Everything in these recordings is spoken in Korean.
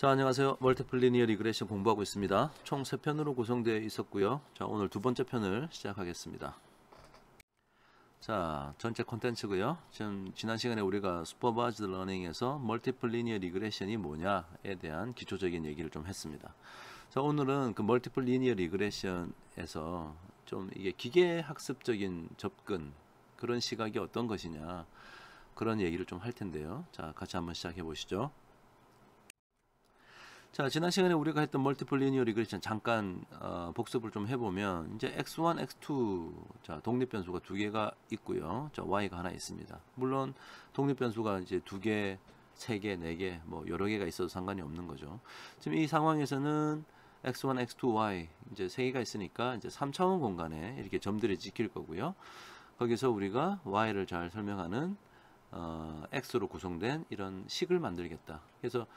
자, 안녕하세요. 멀티플 리니어 리그레션 공부하고 있습니다. 총 3편으로 구성되어 있었고요. 자, 오늘 두 번째 편을 시작하겠습니다. 자, 전체 콘텐츠고요. 지난 시간에 우리가 슈퍼바이즈드 러닝에서 멀티플 리니어 리그레션이 뭐냐에 대한 기초적인 얘기를 좀 했습니다. 자, 오늘은 그 멀티플 리니어 리그레션에서 좀 이게 기계 학습적인 접근, 그런 시각이 어떤 것이냐, 그런 얘기를 좀 할 텐데요. 자, 같이 한번 시작해 보시죠. 자, 지난 시간에 우리가 했던 멀티플 리니어 리그레션 잠깐 복습을 좀 해보면, 이제 x1, x2 자, 독립변수가 두 개가 있고요. 자, y가 하나 있습니다. 물론 독립변수가 이제 두 개, 세 개, 네 개, 뭐 여러 개가 있어도 상관이 없는 거죠. 지금 이 상황에서는 x1, x2, y 이제 세 개가 있으니까 이제 3차원 공간에 이렇게 점들이 찍힐 거고요. 거기서 우리가 y를 잘 설명하는 x로 구성된 이런 식을 만들겠다. 그래서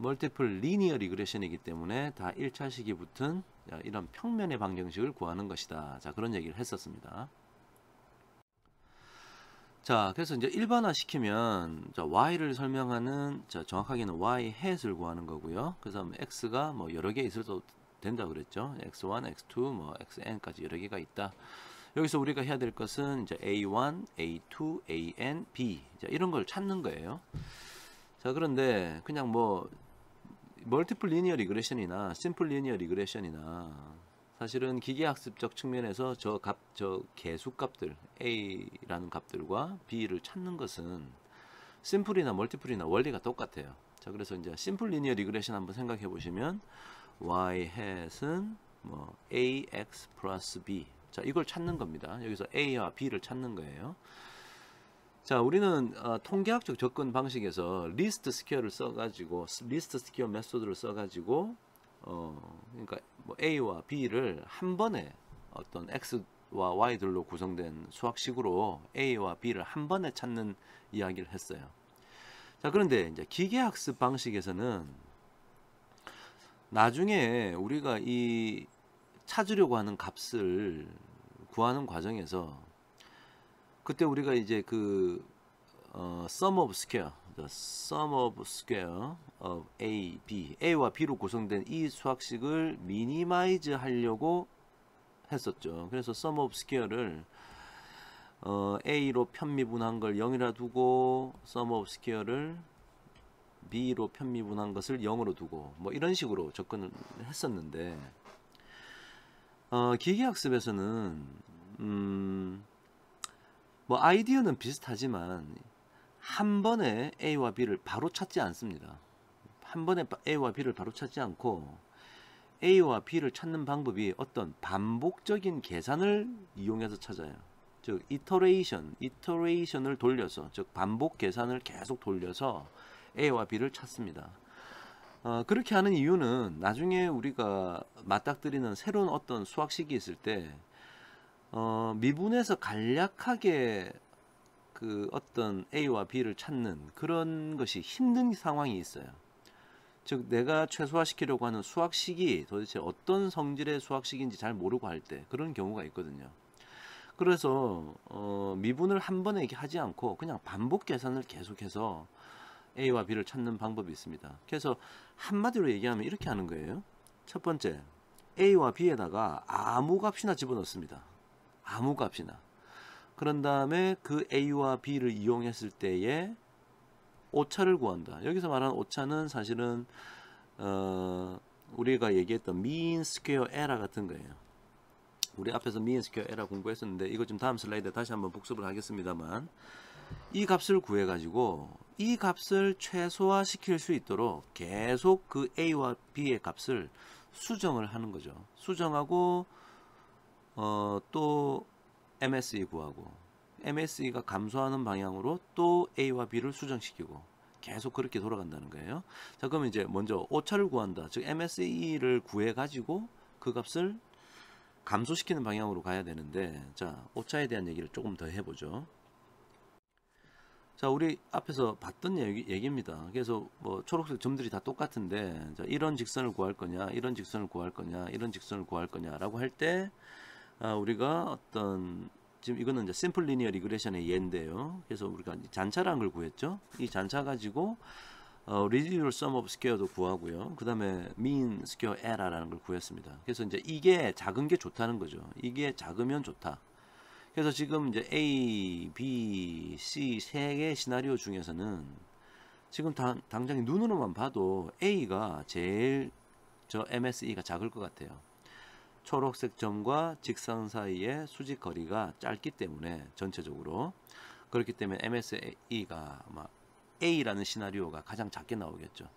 멀티플 리니어 리그레션이기 때문에 다 1차식이 붙은 이런 평면의 방정식을 구하는 것이다. 자, 그런 얘기를 했었습니다. 자, 그래서 이제 일반화 시키면 y를 설명하는, 자, 정확하게는 y 햇을 구하는 거고요. 그래서 x가 뭐 여러 개 있어도 된다 그랬죠. x1, x2, 뭐 xn까지 여러 개가 있다. 여기서 우리가 해야 될 것은 이제 a1, a2, an, b, 자, 이런 걸 찾는 거예요. 자, 그런데 그냥 뭐 멀티플 리니어 리그레션이나 심플 리니어 리그레션이나 사실은 기계학습적 측면에서 저 계수값들 a라는 값들과 b를 찾는 것은 심플이나 멀티플이나 원리가 똑같아요. 자, 그래서 이제 심플 리니어 리그레션 한번 생각해 보시면 y 햇은 뭐 ax 플러스 b, 자, 이걸 찾는 겁니다. 여기서 a와 b를 찾는 거예요. 자, 우리는 통계학적 접근 방식에서 리스트 스퀘어를 써가지고, 리스트 스퀘어 메소드를 써가지고, 그러니까 뭐 A와 B를 한 번에 어떤 X와 Y들로 구성된 수학식으로 A와 B를 한 번에 찾는 이야기를 했어요. 자, 그런데 이제 기계학습 방식에서는 나중에 우리가 이 찾으려고 하는 값을 구하는 과정에서 그때 우리가 이제 그 sum of square, the sum of square of a, b, a와 b로 구성된 이 수학식을 미니마이즈 하려고 했었죠. 그래서 sum of square를 a로 편미분한 걸 0이라 두고 sum of square를 b로 편미분한 것을 0으로 두고 뭐 이런 식으로 접근을 했었는데 기계학습에서는 뭐 아이디어는 비슷하지만 한 번에 A와 B를 바로 찾지 않습니다. 한 번에 A와 B를 바로 찾지 않고 A와 B를 찾는 방법이 어떤 반복적인 계산을 이용해서 찾아요. 즉 이터레이션을 돌려서, 즉 반복 계산을 계속 돌려서 A와 B를 찾습니다. 그렇게 하는 이유는 나중에 우리가 맞닥뜨리는 새로운 어떤 수학식이 있을 때 미분에서 간략하게 그 어떤 A와 B를 찾는 그런 것이 힘든 상황이 있어요. 즉 내가 최소화시키려고 하는 수학식이 도대체 어떤 성질의 수학식인지 잘 모르고 할 때 그런 경우가 있거든요. 그래서 미분을 한 번에 하지 않고 그냥 반복 계산을 계속해서 A와 B를 찾는 방법이 있습니다. 그래서 한마디로 얘기하면 이렇게 하는 거예요. 첫 번째, A와 B에다가 아무 값이나 집어넣습니다. 아무 값이나. 그런 다음에 그 A와 B를 이용했을 때의 오차를 구한다. 여기서 말하는 오차는 사실은 우리가 얘기했던 mean square error 같은 거예요. 우리 앞에서 mean square error 공부했었는데 이거 좀 다음 슬라이드에 다시 한번 복습을 하겠습니다만, 이 값을 구해 가지고 이 값을 최소화시킬 수 있도록 계속 그 A와 B의 값을 수정을 하는 거죠. 수정하고 또 MSE 구하고 MSE가 감소하는 방향으로 또 A와 B를 수정시키고 계속 그렇게 돌아간다는 거예요. 자, 그러면 이제 먼저 오차를 구한다. 즉 MSE를 구해 가지고 그 값을 감소시키는 방향으로 가야 되는데, 자, 오차에 대한 얘기를 조금 더 해보죠. 자, 우리 앞에서 봤던 얘기입니다. 그래서 뭐 초록색 점들이 다 똑같은데, 자, 이런 직선을 구할 거냐, 이런 직선을 구할 거냐, 이런 직선을 구할 거냐라고 할 때 우리가 어떤, 지금 이거는 이제 심플 리니어 리그레션의 예인데요. 그래서 우리가 잔차라는 걸 구했죠. 이 잔차 가지고 residual sum of square도 구하고요. 그 다음에 mean square error라는 걸 구했습니다. 그래서 이제 이게 작은 게 좋다는 거죠. 이게 작으면 좋다. 그래서 지금 이제 A, B, C 세 개의 시나리오 중에서는 지금 당장 눈으로만 봐도 A가 제일 저 MSE가 작을 것 같아요. 초록색 점과 직선 사이의 수직 거리가 짧기 때문에 전체적으로 그렇기 때문에 MSE가 아마 A라는 시나리오가 가장 작게 나오겠죠.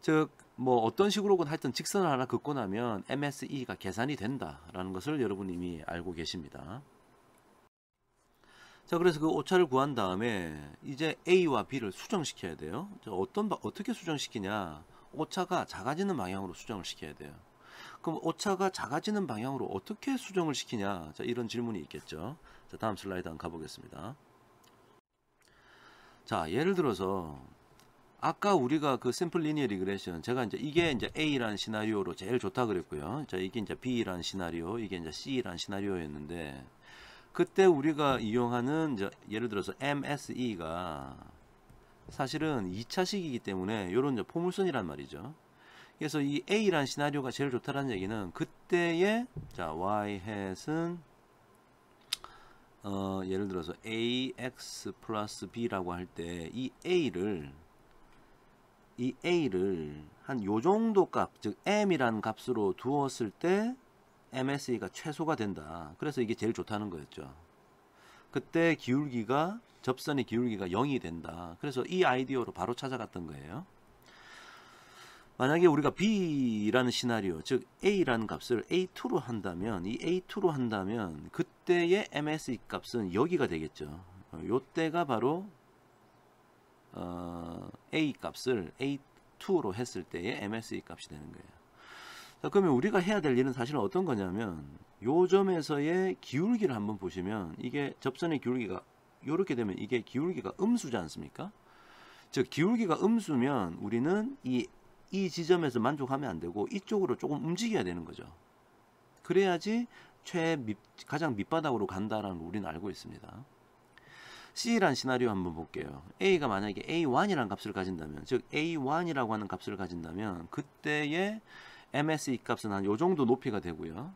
즉 뭐 어떤 식으로건 하여튼 직선을 하나 긋고 나면 MSE가 계산이 된다라는 것을 여러분 이미 알고 계십니다. 자, 그래서 그 오차를 구한 다음에 이제 A와 B를 수정시켜야 돼요. 어떻게 수정시키냐? 오차가 작아지는 방향으로 수정을 시켜야 돼요. 그럼 오차가 작아지는 방향으로 어떻게 수정을 시키냐? 자, 이런 질문이 있겠죠. 자, 다음 슬라이드 한번 가보겠습니다. 자, 예를 들어서 아까 우리가 그 심플 리니어 리그레션 제가 이제 이게 이제 A라는 시나리오로 제일 좋다 그랬고요. 자, 이게 이제 B라는 시나리오, 이게 이제 C라는 시나리오였는데 그때 우리가 이용하는 이제 예를 들어서 MSE가 사실은 2차식이기 때문에 이런 이제 포물선이란 말이죠. 그래서 이 A라는 시나리오가 제일 좋다는 얘기는 그때의 자 y hat은 예를 들어서 ax 플러스 b라고 할 때 이 A를 한 요 정도 값, 즉 m이라는 값으로 두었을 때 MSE가 최소가 된다. 그래서 이게 제일 좋다는 거였죠. 그때 기울기가 접선의 기울기가 0이 된다. 그래서 이 아이디어로 바로 찾아갔던 거예요. 만약에 우리가 B라는 시나리오, 즉 A라는 값을 A2로 한다면 이 A2로 한다면 그때의 MSE 값은 여기가 되겠죠. 요때가 바로 A 값을 A2로 했을 때의 MSE 값이 되는 거예요. 자, 그러면 우리가 해야 될 일은 사실은 어떤 거냐면 요 점에서의 기울기를 한번 보시면 이게 접선의 기울기가 이렇게 되면 이게 기울기가 음수지 않습니까? 즉 기울기가 음수면 우리는 이 지점에서 만족하면 안 되고 이쪽으로 조금 움직여야 되는 거죠. 그래야지 가장 밑바닥으로 간다라는 거 우리는 알고 있습니다. C라는 시나리오 한번 볼게요. A가 만약에 A1이라는 값을 가진다면 즉 A1이라고 하는 값을 가진다면 그때의 MSE 값은 한 요 정도 높이가 되고요.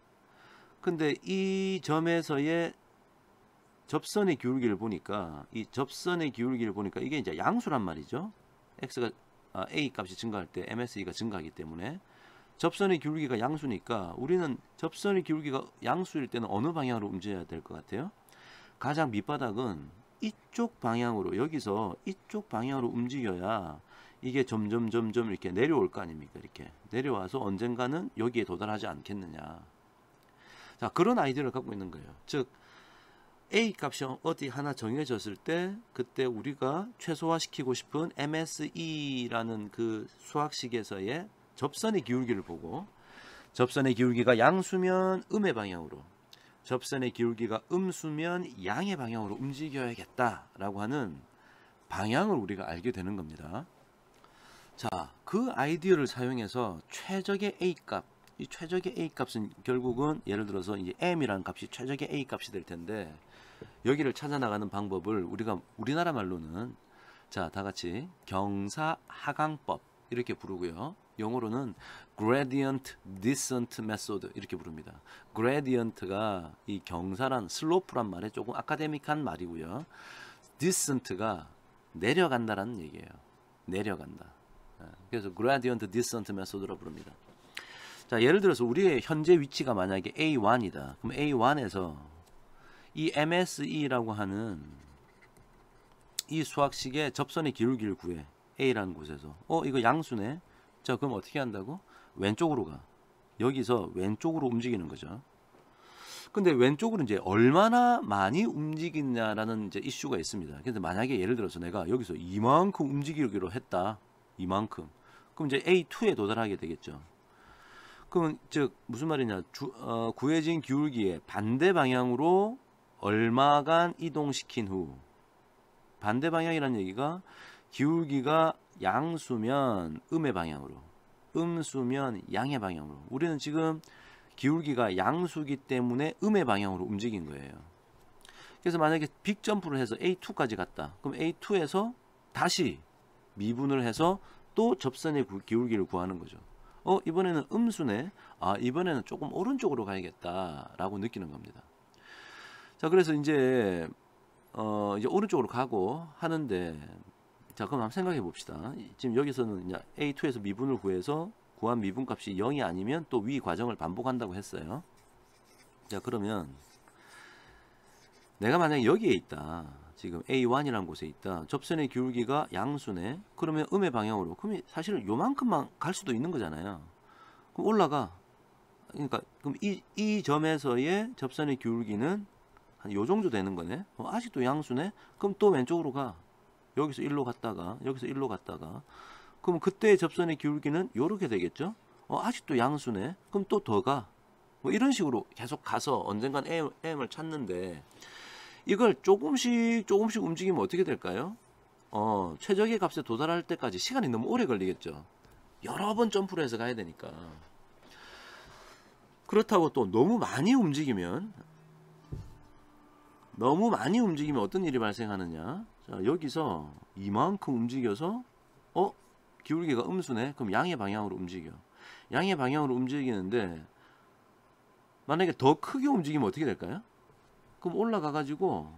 근데 이 점에서의 접선의 기울기를 보니까 이게 이제 양수란 말이죠. X가 A 값이 증가할 때 MSE가 증가하기 때문에 접선의 기울기가 양수니까 우리는 접선의 기울기가 양수일 때는 어느 방향으로 움직여야 될 것 같아요? 가장 밑바닥은 이쪽 방향으로 여기서 이쪽 방향으로 움직여야 이게 점점 이렇게 내려올 거 아닙니까? 이렇게 내려와서 언젠가는 여기에 도달하지 않겠느냐. 자, 그런 아이디어를 갖고 있는 거예요. 즉 A 값이 어디 하나 정해졌을 때 그때 우리가 최소화시키고 싶은 MSE라는 그 수학식에서의 접선의 기울기를 보고 접선의 기울기가 양수면 음의 방향으로 접선의 기울기가 음수면 양의 방향으로 움직여야겠다라고 하는 방향을 우리가 알게 되는 겁니다. 자, 그 아이디어를 사용해서 최적의 A 값, 이 최적의 A 값은 결국은 예를 들어서 이제 M이라는 값이 최적의 A 값이 될 텐데 여기를 찾아 나가는 방법을 우리가 우리나라 말로는 자, 다 같이 경사하강법 이렇게 부르고요. 영어로는 gradient descent method 이렇게 부릅니다. gradient가 이 경사란 슬로프란 말에 조금 아카데믹한 말이고요. descent가 내려간다라는 얘기예요. 내려간다. 그래서 gradient descent method로 부릅니다. 자, 예를 들어서 우리의 현재 위치가 만약에 A1이다. 그럼 A1에서 이 MSE라고 하는 이 수학식의 접선의 기울기를 구해. A라는 곳에서. 이거 양수네. 자, 그럼 어떻게 한다고? 왼쪽으로 가. 여기서 왼쪽으로 움직이는 거죠. 근데 왼쪽으로 이제 얼마나 많이 움직이냐라는 이제 이슈가 있습니다. 그래서 만약에 예를 들어서 내가 여기서 이만큼 움직이기로 했다. 이만큼. 그럼 이제 A2에 도달하게 되겠죠. 그럼 즉 무슨 말이냐? 구해진 기울기의 반대 방향으로 얼마간 이동시킨 후 반대 방향이라는 얘기가 기울기가 양수면 음의 방향으로 음수면 양의 방향으로 우리는 지금 기울기가 양수기 때문에 음의 방향으로 움직인 거예요. 그래서 만약에 빅점프를 해서 A2까지 갔다. 그럼 A2에서 다시 미분을 해서 또 접선의 기울기를 구하는 거죠. 이번에는 음수네. 이번에는 조금 오른쪽으로 가야겠다라고 느끼는 겁니다. 자, 그래서 이제 오른쪽으로 가고 하는데, 자, 그럼 한번 생각해 봅시다. 지금 여기서는 이제 A2에서 미분을 구해서 구한 미분값이 0이 아니면 또 위 과정을 반복한다고 했어요. 자, 그러면 내가 만약에 여기에 있다. 지금 A1이라는 곳에 있다. 접선의 기울기가 양수네. 그러면 음의 방향으로. 그러면 사실은 요만큼만 갈 수도 있는 거잖아요. 그럼 올라가. 그러니까 그럼 이 점에서의 접선의 기울기는 한 요 정도 되는 거네. 아직도 양수네. 그럼 또 왼쪽으로 가. 여기서 1로 갔다가 여기서 1로 갔다가 그럼 그때의 접선의 기울기는 요렇게 되겠죠. 아직도 양수네. 그럼 또 더 가. 뭐 이런 식으로 계속 가서 언젠간 M을 찾는데, 이걸 조금씩 움직이면 어떻게 될까요? 최적의 값에 도달할 때까지 시간이 너무 오래 걸리겠죠. 여러 번 점프를 해서 가야 되니까. 그렇다고 또 너무 많이 움직이면 어떤 일이 발생하느냐. 자, 여기서 이만큼 움직여서 기울기가 음수네. 그럼 양의 방향으로 움직여. 양의 방향으로 움직이는데 만약에 더 크게 움직이면 어떻게 될까요? 그럼 올라가 가지고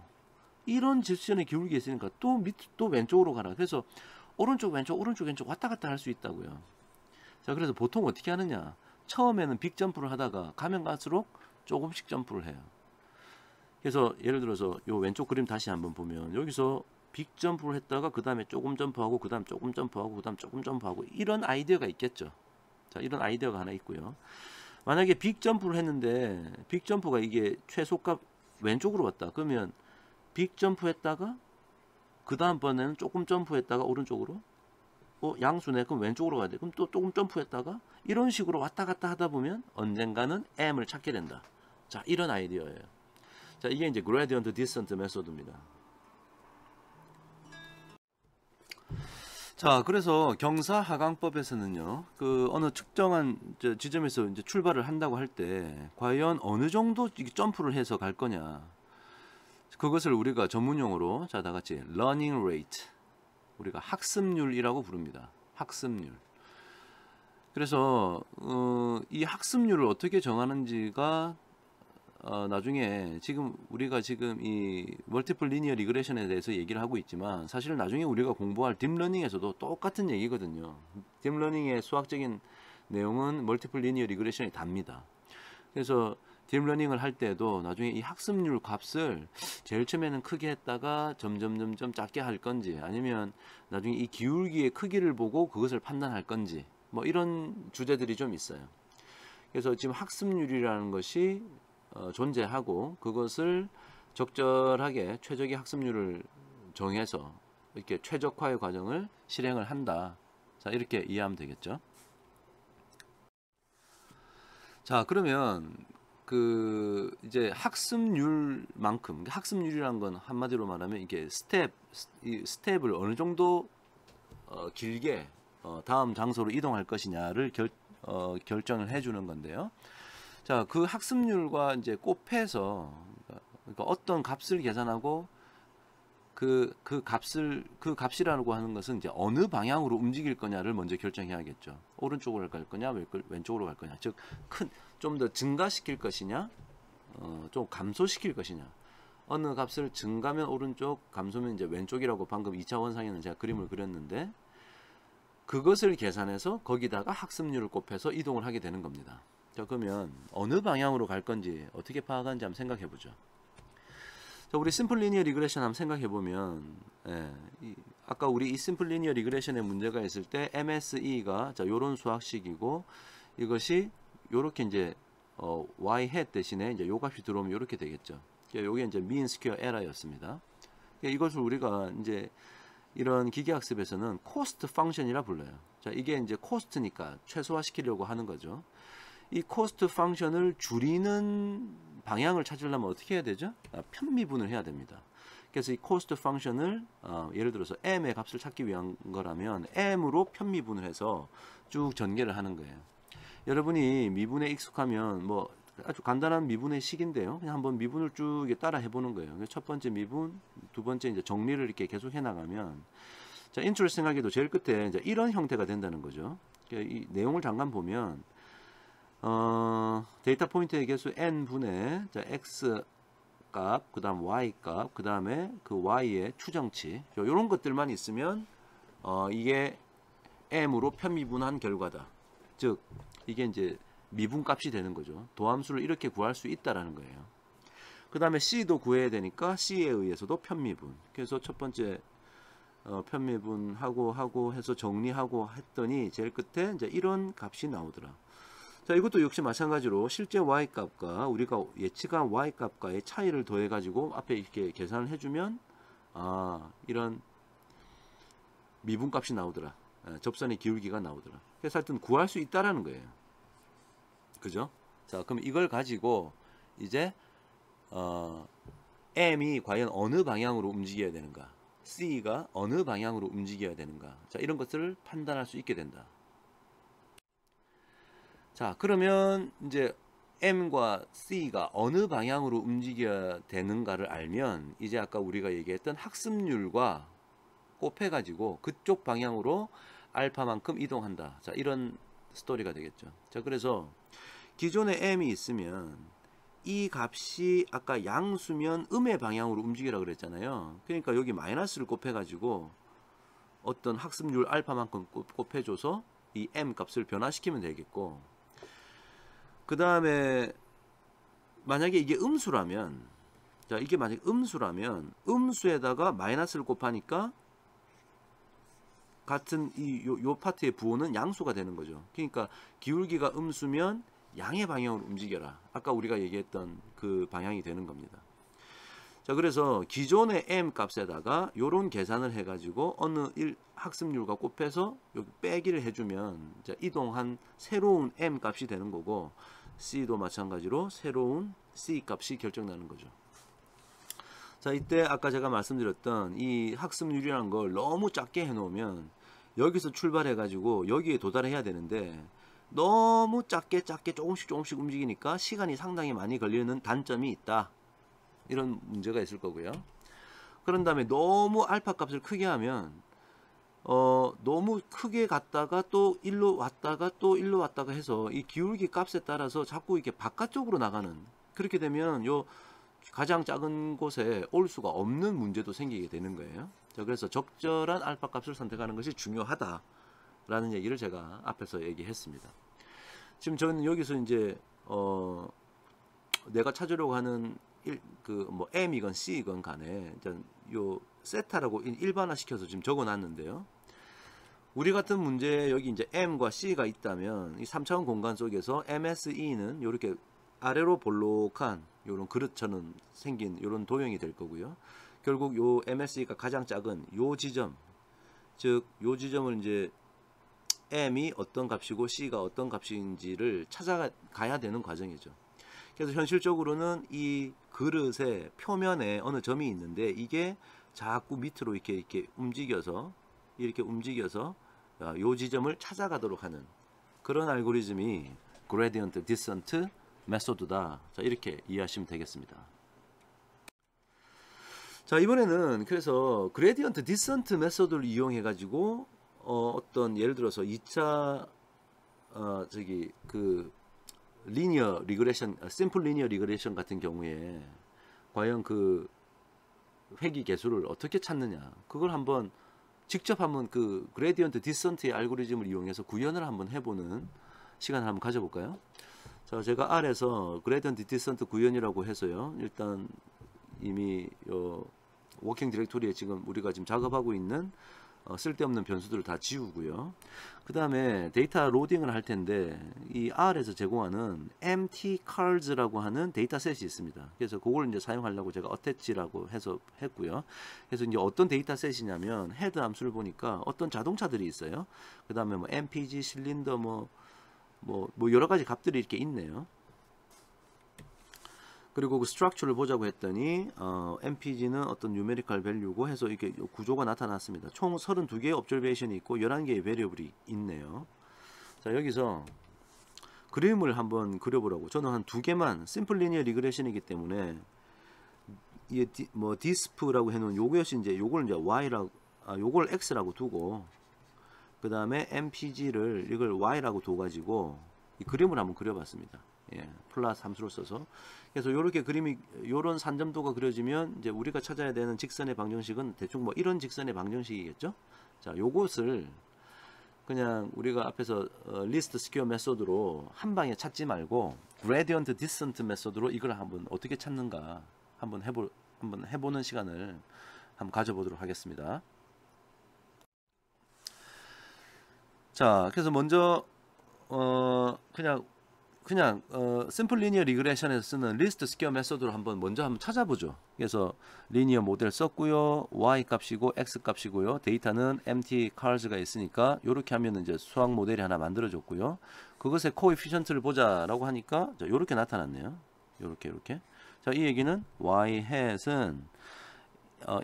이런 직선의 기울기가 있으니까 또 왼쪽으로 가라. 그래서 오른쪽 왼쪽 왔다 갔다 할 수 있다고요. 자, 그래서 보통 어떻게 하느냐. 처음에는 빅 점프를 하다가 가면 갈수록 조금씩 점프를 해요. 그래서 예를 들어서 요 왼쪽 그림 다시 한번 보면 여기서 빅 점프를 했다가 그 다음에 조금 점프하고 그 다음 조금 점프하고 그 다음 조금 점프하고 이런 아이디어가 있겠죠. 자, 이런 아이디어가 하나 있고요. 만약에 빅 점프를 했는데 빅 점프가 이게 최소값 왼쪽으로 왔다. 그러면 빅 점프 했다가 그 다음번에는 조금 점프했다가 오른쪽으로 양수네. 그럼 왼쪽으로 가야 돼. 그럼 또 조금 점프했다가 이런 식으로 왔다 갔다 하다 보면 언젠가는 M을 찾게 된다. 자, 이런 아이디어예요. 자, 이게 이제 그레디언트 디센트 메소드입니다. 자, 그래서 경사하강법에서는요, 그 어느 특정한 지점에서 이제 출발을 한다고 할 때 과연 어느 정도 점프를 해서 갈 거냐, 그것을 우리가 전문용어로 자, 다 같이 learning rate, 우리가 학습률이라고 부릅니다. 학습률. 그래서 이 학습률을 어떻게 정하는지가 나중에 우리가 지금 이 멀티플 리니어 리그레션에 대해서 얘기를 하고 있지만 사실 나중에 우리가 공부할 딥러닝에서도 똑같은 얘기거든요. 딥러닝의 수학적인 내용은 멀티플 리니어 리그레션이 답니다. 그래서 딥러닝을 할 때도 나중에 이 학습률 값을 제일 처음에는 크게 했다가 점점 작게 할 건지, 아니면 나중에 이 기울기의 크기를 보고 그것을 판단할 건지, 뭐 이런 주제들이 좀 있어요. 그래서 지금 학습률이라는 것이 존재하고 그것을 적절하게 최적의 학습률을 정해서 이렇게 최적화의 과정을 실행을 한다. 자, 이렇게 이해하면 되겠죠. 자, 그러면 그 이제 학습률만큼, 학습률이란 건 한마디로 말하면 이게 스텝을 어느 정도 길게 다음 장소로 이동할 것이냐를 결정을 해주는 건데요. 자, 그 학습률과 이제 곱해서, 그러니까 어떤 값을 계산하고 그 값이라고 하는 것은 이제 어느 방향으로 움직일 거냐를 먼저 결정해야겠죠. 오른쪽으로 갈 거냐, 왼쪽으로 갈 거냐. 즉, 좀 더 증가시킬 것이냐, 좀 감소시킬 것이냐. 어느 값을 증가면 오른쪽, 감소면 이제 왼쪽이라고 방금 2차 원상에는 제가 그림을 그렸는데, 그것을 계산해서 거기다가 학습률을 곱해서 이동을 하게 되는 겁니다. 자, 그러면 어느 방향으로 갈 건지 어떻게 파악하는지 한번 생각해 보죠. 자, 우리 심플 리니어 리그레션 한번 생각해 보면, 아까 우리 이 심플 리니어 리그레션에 문제가 있을 때 MSE가 자, 요런 수학식이고, 이것이 요렇게 이제 y hat 대신에 이제 요 값이 들어오면 요렇게 되겠죠. 요게 이제 mean square error였습니다. 이것을 우리가 이제 이런 기계학습에서는 코스트 펑션이라 불러요. 자, 이게 이제 코스트니까 최소화시키려고 하는 거죠. 이 코스트 펑션을 줄이는 방향을 찾으려면 어떻게 해야 되죠? 편미분을 해야 됩니다. 그래서 이 코스트 펑션을 예를 들어서 m의 값을 찾기 위한 거라면 m으로 편미분을 해서 쭉 전개를 하는 거예요. 여러분이 미분에 익숙하면 뭐 아주 간단한 미분의 식인데요. 그냥 한번 미분을 쭉 따라 해보는 거예요. 첫 번째 미분, 두 번째 이제 정리를 이렇게 계속 해나가면 자, 인트레스팅하게도 제일 끝에 이제 이런 형태가 된다는 거죠. 이 내용을 잠깐 보면 데이터 포인트의 개수 n분의 x 값, 그 다음 y 값, 그 다음에 그 y의 추정치, 이런 것들만 있으면 이게 m으로 편미분한 결과다. 즉 이게 이제 미분값이 되는 거죠. 도함수를 이렇게 구할 수 있다라는 거예요. 그 다음에 c도 구해야 되니까 c에 의해서도 편미분. 그래서 첫 번째 편미분하고 해서 정리하고 했더니 제일 끝에 이제 이런 값이 나오더라. 자, 이것도 역시 마찬가지로 실제 y값과 우리가 예측한 y값과의 차이를 더해 가지고 앞에 이렇게 계산을 해주면 이런 미분값이 나오더라. 접선의 기울기가 나오더라. 그래서 하여튼 구할 수 있다라는 거예요. 그죠? 자, 그럼 이걸 가지고 이제 m이 과연 어느 방향으로 움직여야 되는가, c가 어느 방향으로 움직여야 되는가, 자, 이런 것들을 판단할 수 있게 된다. 자, 그러면 이제 m과 c가 어느 방향으로 움직여야 되는가를 알면 이제 아까 우리가 얘기했던 학습률과 곱해 가지고 그쪽 방향으로 알파만큼 이동한다. 자, 이런 스토리가 되겠죠. 자, 그래서 기존에 m이 있으면 이 값이 아까 양수면 음의 방향으로 움직이라 그랬잖아요. 그러니까 여기 마이너스를 곱해 가지고 어떤 학습률 알파만큼 곱해줘서 이 m 값을 변화시키면 되겠고, 그 다음에 만약에 이게 음수라면, 자, 이게 만약에 음수라면 음수에다가 마이너스를 곱하니까 같은 요 파트의 부호는 양수가 되는 거죠. 그러니까 기울기가 음수면 양의 방향으로 움직여라. 아까 우리가 얘기했던 그 방향이 되는 겁니다. 자, 그래서 기존의 m 값에다가 요런 계산을 해가지고 어느 학습률과 곱해서 여기 빼기를 해주면 이제 이동한 새로운 m 값이 되는 거고, c도 마찬가지로 새로운 c 값이 결정나는 거죠. 자, 이때 아까 제가 말씀드렸던 이 학습률이라는 걸 너무 작게 해놓으면 여기서 출발해가지고 여기에 도달해야 되는데 너무 작게 조금씩 움직이니까 시간이 상당히 많이 걸리는 단점이 있다. 이런 문제가 있을 거고요. 그런 다음에 너무 알파 값을 크게 하면 너무 크게 갔다가 또 일로 왔다가 또 일로 왔다가 해서 이 기울기 값에 따라서 자꾸 이렇게 바깥쪽으로 나가는, 그렇게 되면 요 가장 작은 곳에 올 수가 없는 문제도 생기게 되는 거예요. 자, 그래서 적절한 알파 값을 선택하는 것이 중요하다라는 얘기를 제가 앞에서 얘기했습니다. 지금 저는 여기서 이제 내가 찾으려고 하는 뭐 m이건 c이건 간에 일단 요 세타라고 일반화 시켜서 지금 적어 놨는데요. 우리 같은 문제에 여기 이제 m과 c가 있다면 이 3차원 공간 속에서 MSE는 이렇게 아래로 볼록한 요런 그릇처럼 생긴 요런 도형이 될 거고요. 결국 요 MSE가 가장 작은 요 지점, 즉 요 지점을 이제 m이 어떤 값이고 c가 어떤 값인지를 찾아가야 되는 과정이죠. 그래서 현실적으로는 이 그릇의 표면에 어느 점이 있는데 이게 자꾸 밑으로 이렇게 움직여서 요 지점을 찾아가도록 하는 그런 알고리즘이 그레디언트 디센트 메소드다. 자, 이렇게 이해하시면 되겠습니다. 자, 이번에는 그래서 그레디언트 디센트 메소드를 이용해 가지고 어떤 예를 들어서 2차 리니어 리그레션, 심플 리니어 리그레션 같은 경우에 과연 그 회귀 개수를 어떻게 찾느냐, 그걸 한번 직접 한번 그 그레디언트 디센트의 알고리즘을 이용해서 구현을 한번 해보는 시간을 한번 가져볼까요? 자, 제가 R에서 그레디언트 디센트 구현이라고 해서요, 일단 이미 워킹 디렉토리에 지금 우리가 지금 작업하고 있는 쓸데없는 변수들을 다 지우고요. 그 다음에 데이터 로딩을 할 텐데 이 R에서 제공하는 mtcars라고 하는 데이터셋이 있습니다. 그래서 그걸 이제 사용하려고 제가 attach라고 해서 했고요. 그래서 이제 어떤 데이터셋이냐면 헤드 함수를 보니까 어떤 자동차들이 있어요. 그 다음에 뭐 mpg, 실린더 뭐 여러 가지 값들이 이렇게 있네요. 그리고 그 스트럭처를 보자고 했더니 mpg는 어떤 뉴메리컬 밸류고 해서 이렇게 구조가 나타났습니다. 총 32개의 observation이 있고 11개의 variable이 있네요. 자, 여기서 그림을 한번 그려보라고. 저는 한 2개만 심플 리니어 리그레션이기 때문에 이게 뭐 디스프라고 해놓은 요것이 이제 요걸 이제 y라고 요걸 x라고 두고 그 다음에 mpg를 이걸 y라고 둬가지고 이 그림을 한번 그려봤습니다. 예, 플러스 함수를 써서. 그래서 이렇게 그림이 요런 산점도가 그려지면 이제 우리가 찾아야 되는 직선의 방정식은 대충 뭐 이런 직선의 방정식이겠죠. 자, 요것을 그냥 우리가 앞에서 리스트 스퀘어 메소드로 한 방에 찾지 말고 그레디언트 디센트 메소드로 이걸 한번 어떻게 찾는가 한번 해보는 시간을 한번 가져보도록 하겠습니다. 자, 그래서 먼저 그냥 심플 리니어 리그레션에서 쓰는 리스트 스퀘어 메소드로 한번 찾아보죠. 그래서 리니어 모델 썼고요. y 값이고 x 값이고요. 데이터는 empty cars가 있으니까 이렇게 하면 이제 수학 모델이 하나 만들어졌고요. 그것의 코에피션트를 보자라고 하니까 이렇게 나타났네요. 이렇게. 자, 이 얘기는 y hat은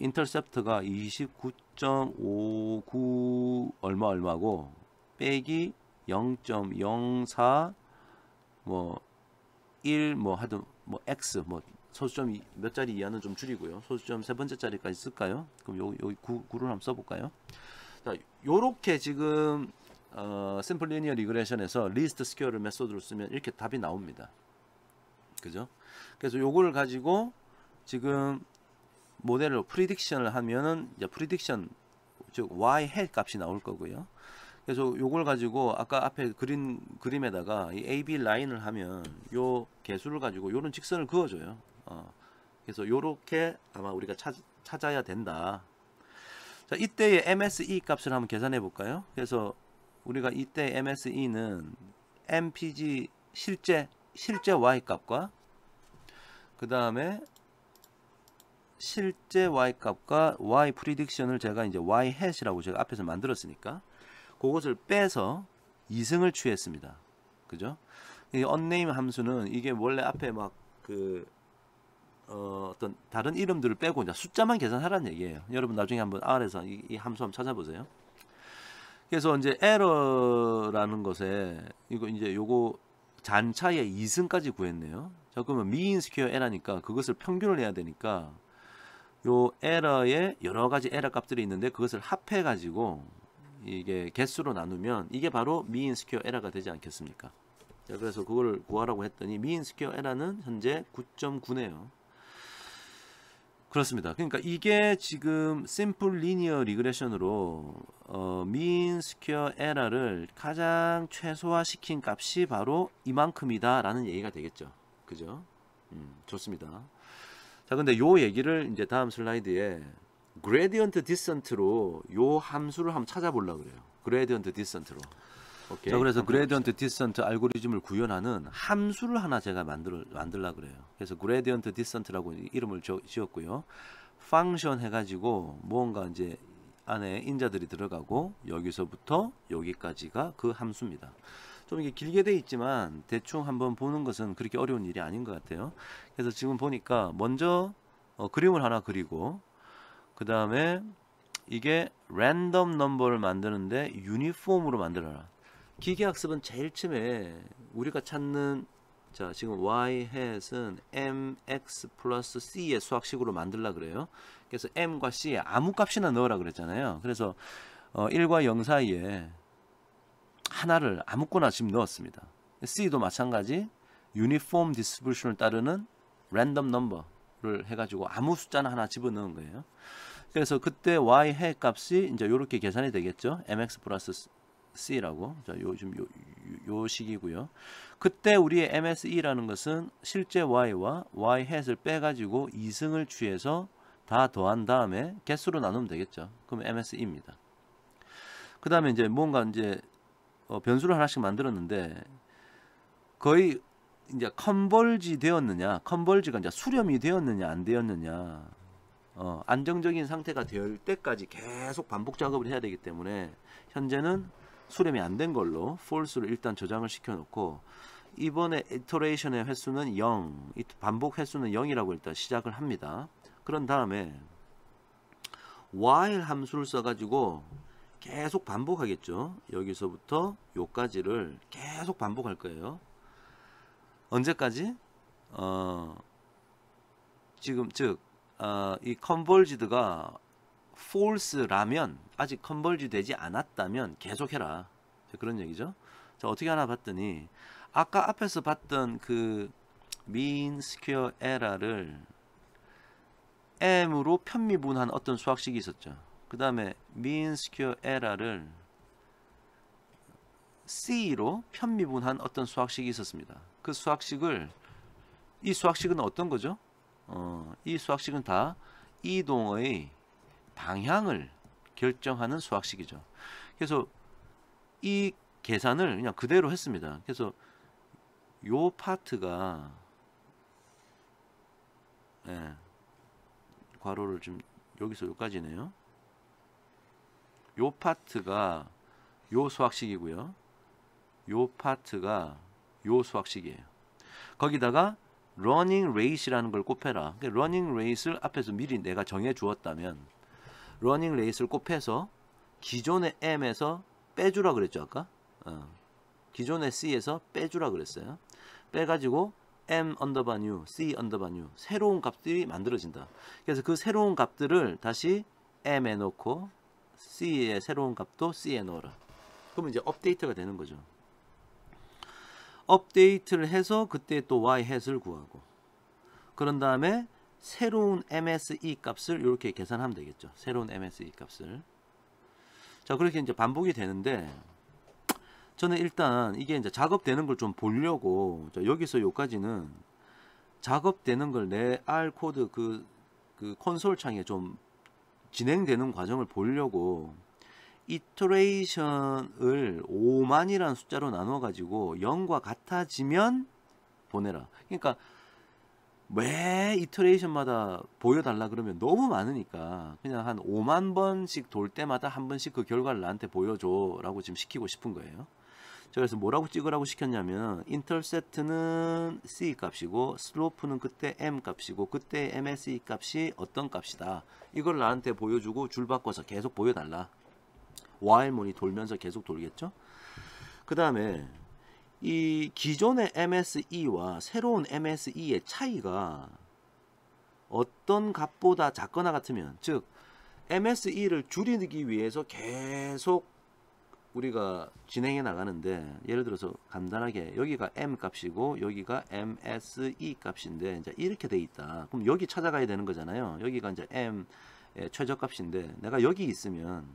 인터셉트가 29.59 얼마고 빼기 0.04 뭐 1 뭐 하든 뭐 x 뭐 소수점 몇 자리 이하는 좀 줄이고요. 소수점 세 번째 자리까지 쓸까요? 그럼 여기 9를 한번 써볼까요? 자, 요렇게 지금 심플 리니어 리그레션에서 리스트 스퀘어를 메소드로 쓰면 이렇게 답이 나옵니다. 그죠? 그래서 요거를 가지고 지금 모델로 프리딕션을 하면은 이제 프리딕션 즉 y hat 값이 나올 거고요. 그래서 요걸 가지고 아까 앞에 그림에다가 이 AB 라인을 하면 요 개수를 가지고 요런 직선을 그어줘요. 그래서 요렇게 아마 우리가 찾아야 된다. 자, 이때의 MSE 값을 한번 계산해 볼까요? 그래서 우리가 이때 MSE는 MPG 실제 Y 값과 그 다음에 실제 Y 값과 Y 프리딕션을 제가 이제 Y hat이라고 제가 앞에서 만들었으니까 그것을 빼서 이승을 취했습니다. 그죠? 이 unName 함수는 이게 원래 앞에 막 어떤 다른 이름들을 빼고 이제 숫자만 계산하라는 얘기예요. 여러분 나중에 한번 R에서 이 함수 한번 찾아보세요. 그래서 이제 error라는 것에 요거 잔차의 이승까지 구했네요. 자, 그러면 mean square error니까 그것을 평균을 내야 되니까 요 에러에 여러 가지 에러 값들이 있는데 그것을 합해 가지고 이게 개수로 나누면 이게 바로 mean square error가 되지 않겠습니까? 자, 그래서 그걸 구하라고 했더니 mean square error는 현재 9.9네요. 그렇습니다. 그러니까 이게 지금 심플 리니어 리그레션으로 mean square error를 가장 최소화시킨 값이 바로 이만큼이다 라는 얘기가 되겠죠. 그죠? 좋습니다. 자, 근데 요 얘기를 이제 다음 슬라이드에 그레디언트 디센트로 요 함수를 한번 찾아보려고 그래요. 그레디언트 디센트로. 오케이. 자, 그래서 그레디언트 디센트 알고리즘을 구현하는 함수를 하나 제가 만들려고 그래요. 그래서 그레디언트 디센트라고 이름을 지었고요. 펑션 해가지고 뭔가 이제 안에 인자들이 들어가고 여기서부터 여기까지가 그 함수입니다. 좀 이게 길게 돼 있지만 대충 한번 보는 것은 그렇게 어려운 일이 아닌 것 같아요. 그래서 지금 보니까 먼저 그림을 하나 그리고 그 다음에 이게 랜덤 넘버를 만드는데 유니폼으로 만들어라. 기계학습은 제일 처음에 우리가 찾는 자 지금 y hat은 mx 플러스 c의 수학식으로 만들라 그래요. 그래서 m과 c에 아무 값이나 넣으라 그랬잖아요. 그래서 1과 0 사이에 하나를 아무거나 지금 넣었습니다. C도 마찬가지 유니폼 디스트리뷰션을 따르는 랜덤 넘버를 해가지고 아무 숫자나 하나 집어넣은 거예요. 그래서 그때 y hat 값이 이제 이렇게 계산이 되겠죠. mx 플러스 c라고. 자, 요즘 요 식이고요. 그때 우리의 MSE라는 것은 실제 y와 y hat을 빼가지고 이승을 취해서 다 더한 다음에 개수로 나누면 되겠죠. 그럼 MSE입니다. 그 다음에 이제 뭔가 이제 변수를 하나씩 만들었는데 거의 이제 컨벌지 되었느냐, 컨벌지가 이제 수렴이 되었느냐 안 되었느냐, 안정적인 상태가 될 때까지 계속 반복 작업을 해야 되기 때문에 현재는 수렴이 안 된 걸로 false를 일단 저장을 시켜놓고 이번에 iteration의 횟수는 0, 반복 횟수는 0이라고 일단 시작을 합니다. 그런 다음에 while 함수를 써가지고 계속 반복하겠죠. 여기서부터 요까지를 계속 반복할 거예요. 언제까지? 지금 즉 이 converged가 false라면, 아직 컨버지 되지 않았다면 계속해라. 그런 얘기죠. 자, 어떻게 하나 봤더니 아까 앞에서 봤던 그 mean square error를 m으로 편미분한 어떤 수학식이 있었죠. 그 다음에 mean square error를 c로 편미분한 어떤 수학식이 있었습니다. 그 수학식을, 이 수학식은 어떤 거죠? 이 수학식은 다 이동의 방향을 결정하는 수학식이죠. 그래서 이 계산을 그냥 그대로 했습니다. 그래서 요 파트가, 예, 괄호를 좀 여기서 여기까지네요. 요 파트가 요 수학식이고요. 요 파트가 요 수학식이에요. 거기다가 running rate이라는 걸 곱해라. running rate를 앞에서 미리 내가 정해 주었다면 running rate를 곱해서 기존의 m에서 빼주라 그랬죠, 아까? 기존의 c에서 빼주라 그랬어요. 빼가지고 m 언더바 new, c 언더바 new, 새로운 값들이 만들어진다. 그래서 그 새로운 값들을 다시 m에 넣고 c의 새로운 값도 c에 넣어라. 그러면 이제 업데이트가 되는 거죠. 업데이트를 해서 그때 또 y hat을 구하고, 그런 다음에 새로운 MSE 값을 이렇게 계산하면 되겠죠. 새로운 MSE 값을. 자, 그렇게 이제 반복이 되는데, 저는 일단 이게 이제 작업되는 걸 좀 보려고, 자, 여기서 여기까지는 작업되는 걸 내 R 코드 그 콘솔 창에 좀 진행되는 과정을 보려고 이터레이션을 5만이라는 숫자로 나눠 가지고 0과 같아지면 보내라. 그러니까 매 이터레이션마다 보여달라 그러면 너무 많으니까 그냥 한 5만 번씩 돌 때마다 한 번씩 그 결과를 나한테 보여줘 라고 지금 시키고 싶은 거예요. 그래서 뭐라고 찍으라고 시켰냐면 인터셉트는 C 값이고 슬로프는 그때 M 값이고 그때 MSE 값이 어떤 값이다. 이걸 나한테 보여주고 줄 바꿔서 계속 보여달라. while문이 돌면서 계속 돌겠죠. 그 다음에 이 기존의 MSE와 새로운 MSE의 차이가 어떤 값보다 작거나 같으면, 즉 MSE를 줄이기 위해서 계속 우리가 진행해 나가는데, 예를 들어서 간단하게 여기가 M 값이고 여기가 MSE 값인데 이제 이렇게 돼 있다. 그럼 여기 찾아가야 되는 거잖아요. 여기가 이제 M의 최저값인데 내가 여기 있으면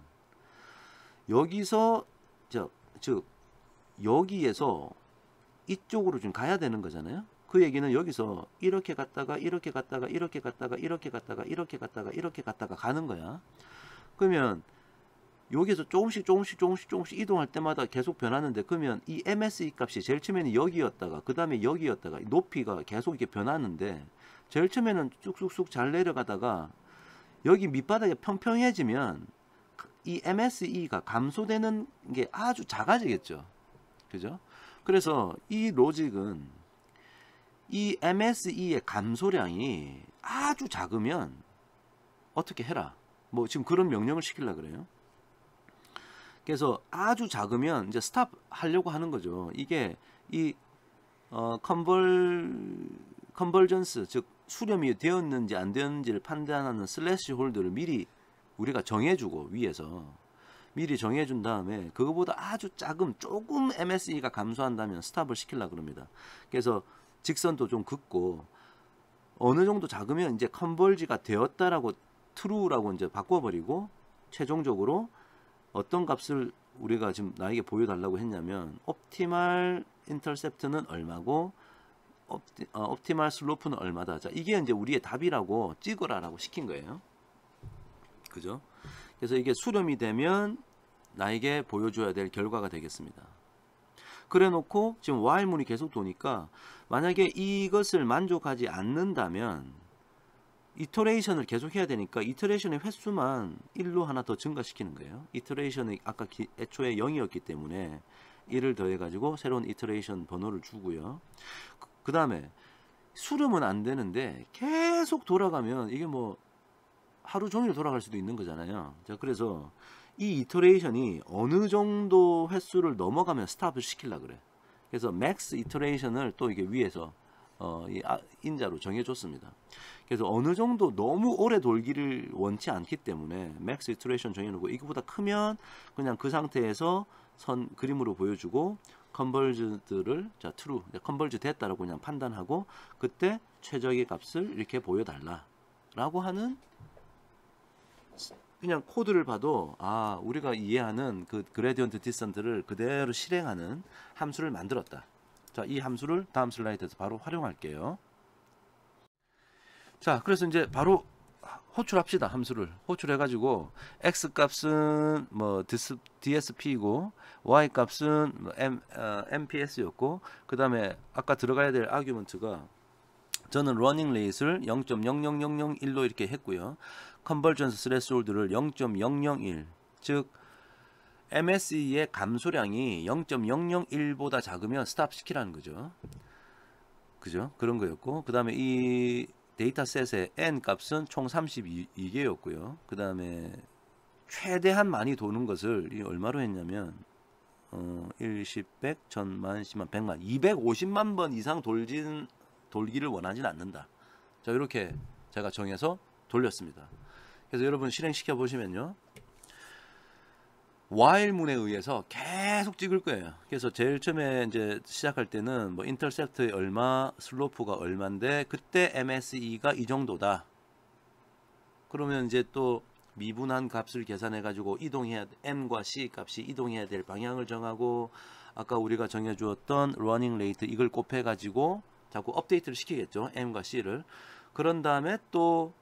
여기서 즉 여기에서 이쪽으로 좀 가야 되는 거잖아요. 그 얘기는 여기서 이렇게 갔다가 이렇게 갔다가 이렇게 갔다가 이렇게 갔다가 이렇게 갔다가 이렇게 갔다가 가는 거야. 그러면 여기서 조금씩 이동할 때마다 계속 변하는데, 그러면 이 MSE 값이 제일 처음에는 여기였다가 그 다음에 여기였다가 높이가 계속 이렇게 변하는데, 제일 처음에는 쑥쑥쑥 잘 내려가다가 여기 밑바닥이 평평해지면 이 MSE가 감소되는 게 아주 작아지겠죠. 그죠? 그래서 이 로직은 이 MSE의 감소량이 아주 작으면 어떻게 해라. 뭐 지금 그런 명령을 시키려고 그래요. 그래서 아주 작으면 이제 스탑 하려고 하는 거죠. 이게 이 컨버전스, 즉 수렴이 되었는지 안 되었는지를 판단하는 슬래시 홀드를 미리 우리가 정해주고, 위에서 미리 정해준 다음에 그거보다 아주 조금 MSE가 감소한다면 스탑을 시키려고 그럽니다. 그래서 직선도 좀 긋고 어느 정도 작으면 이제 컨버지가 되었다라고 true라고 이제 바꿔버리고, 최종적으로 어떤 값을 우리가 지금 나에게 보여달라고 했냐면 옵티멀 인터셉트는 얼마고 옵티멀 슬로프는 얼마다. 자, 이게 이제 우리의 답이라고 찍으라라고 시킨 거예요. 그죠? 그래서 이게 수렴이 되면 나에게 보여줘야 될 결과가 되겠습니다. 그래 놓고 지금 while문이 계속 도니까 만약에 이것을 만족하지 않는다면 이터레이션을 계속 해야 되니까 이터레이션의 횟수만 1로 하나 더 증가시키는 거예요. 이터레이션이 아까 애초에 0이었기 때문에 1을 더해 가지고 새로운 이터레이션 번호를 주고요. 그 다음에 수렴은 안 되는데 계속 돌아가면 이게 뭐 하루 종일 돌아갈 수도 있는 거잖아요. 자, 그래서 이 이터레이션이 어느 정도 횟수를 넘어가면 스탑을 시키려고 그래. 그래서 맥스 이터레이션을 또 이게 위에서 인자로 정해줬습니다. 그래서 어느 정도 너무 오래 돌기를 원치 않기 때문에 맥스 이터레이션 정해놓고 이거보다 크면 그냥 그 상태에서 선 그림으로 보여주고 컨버즈들을 자 true 컨버즈 됐다라고 그냥 판단하고 그때 최적의 값을 이렇게 보여달라 라고 하는 그냥 코드를 봐도 아 우리가 이해하는 그 그레디언트 디센트를 그대로 실행하는 함수를 만들었다. 자, 이 함수를 다음 슬라이드에서 바로 활용할게요. 자, 그래서 이제 바로 호출합시다. 함수를 호출해가지고 x 값은 뭐 DSP이고 y 값은 뭐 MPS였고 그 다음에 아까 들어가야 될 아규먼트가 저는 러닝 레이스를 0.00001로 이렇게 했고요. 컨버전스 스레스홀드를 0.001 즉 MSE의 감소량이 0.001보다 작으면 스탑 시키라는 거죠. 그죠? 그런 거였고 그 다음에 이 데이터셋의 n 값은 총 32개였고요. 그 다음에 최대한 많이 도는 것을 얼마로 했냐면 1, 10, 100, 1000만, 10만, 100만 250만 번 이상 돌기를 원하진 않는다. 자 이렇게 제가 정해서 돌렸습니다. 그래서 여러분 실행시켜 보시면요. while문에 의해서 계속 찍을 거예요. 그래서 제일 처음에 이제 시작할 때는 뭐 인터셉트의 얼마, 슬로프가 얼마인데 그때 MSE가 이 정도다. 그러면 이제 또 미분한 값을 계산해 가지고 이동해야 M과 C 값이 이동해야 될 방향을 정하고 아까 우리가 정해 주었던 러닝 레이트 이걸 곱해 가지고 자꾸 업데이트를 시키겠죠. M과 C를. 그런 다음에 또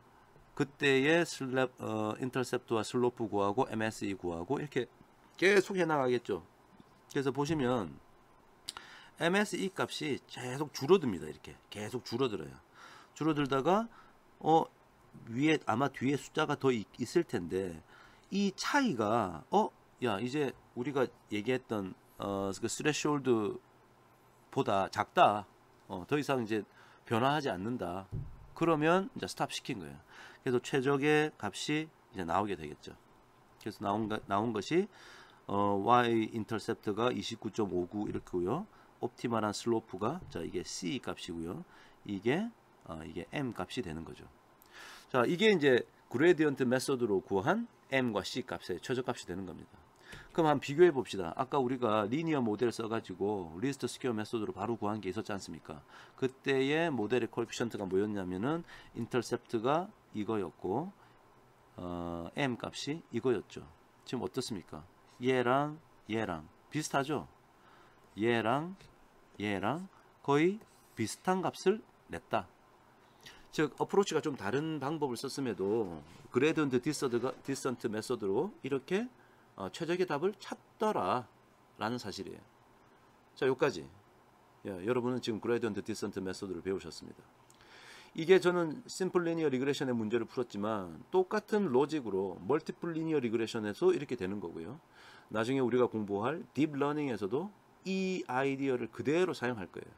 그때의 인터셉트와 슬로프 구하고 MSE 구하고 이렇게 계속 해나가겠죠. 그래서 보시면 MSE 값이 계속 줄어듭니다. 이렇게 계속 줄어들어요. 줄어들다가 위에 아마 뒤에 숫자가 더 있을 텐데 이 차이가 야 이제 우리가 얘기했던 그 스레시홀드보다 작다. 더 이상 이제 변화하지 않는다. 그러면 이제 스탑 시킨 거예요. 그래서 최적의 값이 이제 나오게 되겠죠. 그래서 나온 것이 y 인터셉트가 29.59 이렇게고요. 옵티멀한 슬로프가 자 이게 c 값이고요. 이게 m 값이 되는 거죠. 자 이게 이제 그레디언트 메소드로 구한 m과 c 값의 최저값이 되는 겁니다. 그럼 한번 비교해 봅시다. 아까 우리가 리니어 모델 써가지고 리스트 스퀘어 메소드로 바로 구한 게 있었지 않습니까? 그때의 모델의 코에피션트가 뭐였냐면은 인터셉트가 이거였고 m 값이 이거였죠. 지금 어떻습니까? 얘랑 비슷하죠? 얘랑 거의 비슷한 값을 냈다. 즉 어프로치가 좀 다른 방법을 썼음에도 그레디언트 디센트 메소드로 이렇게 최적의 답을 찾더라 라는 사실이에요. 자 여기까지 여러분은 지금 그레디언트 디센트 메소드를 배우셨습니다. 이게 저는 심플 리니어 리그레션의 문제를 풀었지만 똑같은 로직으로 멀티플 리니어 리그레션에서 이렇게 되는 거고요. 나중에 우리가 공부할 딥러닝에서도 이 아이디어를 그대로 사용할 거예요.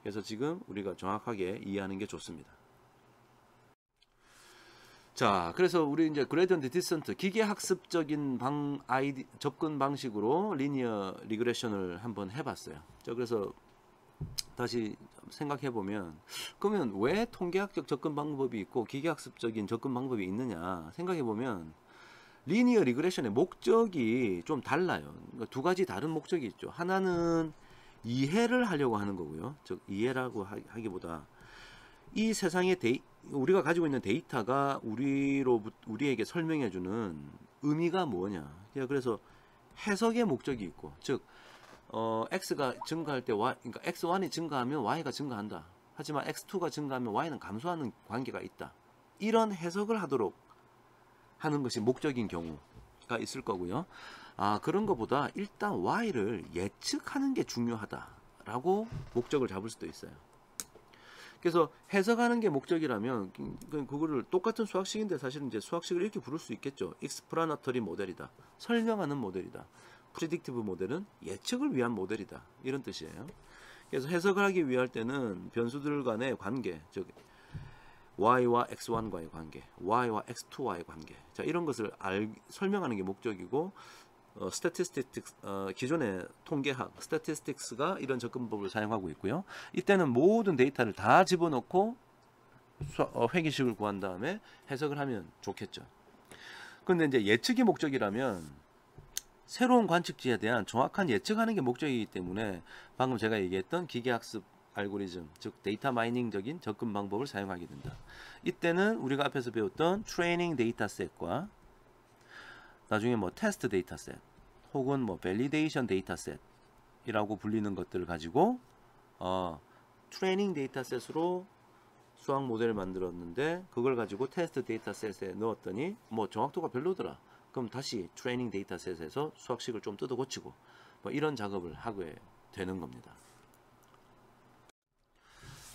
그래서 지금 우리가 정확하게 이해하는 게 좋습니다. 자, 그래서 우리 이제 그레디언트 디센트 기계학습적인 접근 방식으로 리니어 리그레션을 한번 해봤어요. 자, 그래서 다시 생각해 보면 그러면 왜 통계학적 접근 방법이 있고 기계학습적인 접근 방법이 있느냐 생각해 보면 리니어 리그레션의 목적이 좀 달라요. 그러니까 두 가지 다른 목적이 있죠. 하나는 이해를 하려고 하는 거고요. 즉 이해라고 하기보다 이 세상의 우리가 가지고 있는 데이터가 우리에게 설명해주는 의미가 뭐냐. 그래서 해석의 목적이 있고, 즉 x가 증가할 때 그러니까 x1이 증가하면 y가 증가한다. 하지만 x2가 증가하면 y는 감소하는 관계가 있다. 이런 해석을 하도록 하는 것이 목적인 경우가 있을 거고요. 그런 것보다 일단 y를 예측하는 게 중요하다라고 목적을 잡을 수도 있어요. 그래서 해석하는 게 목적이라면 그거를 똑같은 수학식인데 사실은 이제 수학식을 이렇게 부를 수 있겠죠. explanatory 모델이다. 설명하는 모델이다. predictive 모델은 예측을 위한 모델이다. 이런 뜻이에요. 그래서 해석을 하기 위할 때는 변수들 간의 관계, 즉 y와 x1과의 관계, y와 x2와의 관계, 자 이런 것을 설명하는 게 목적이고 statistics, 기존의 통계학 statistics가 이런 접근법을 사용하고 있고요. 이때는 모든 데이터를 다 집어넣고 회계식을 구한 다음에 해석을 하면 좋겠죠. 근데 이제 예측이 목적이라면 새로운 관측지에 대한 정확한 예측하는 게 목적이기 때문에 방금 제가 얘기했던 기계학습 알고리즘, 즉 데이터 마이닝적인 접근 방법을 사용하게 된다. 이때는 우리가 앞에서 배웠던 트레이닝 데이터셋과 나중에 뭐 테스트 데이터셋 혹은 뭐 밸리데이션 데이터셋이라고 불리는 것들을 가지고 트레이닝 데이터셋으로 수학 모델을 만들었는데 그걸 가지고 테스트 데이터셋에 넣었더니 뭐 정확도가 별로더라. 그럼 다시 트레이닝 데이터셋에서 수학식을 좀 뜯어 고치고 뭐 이런 작업을 하게 되는 겁니다.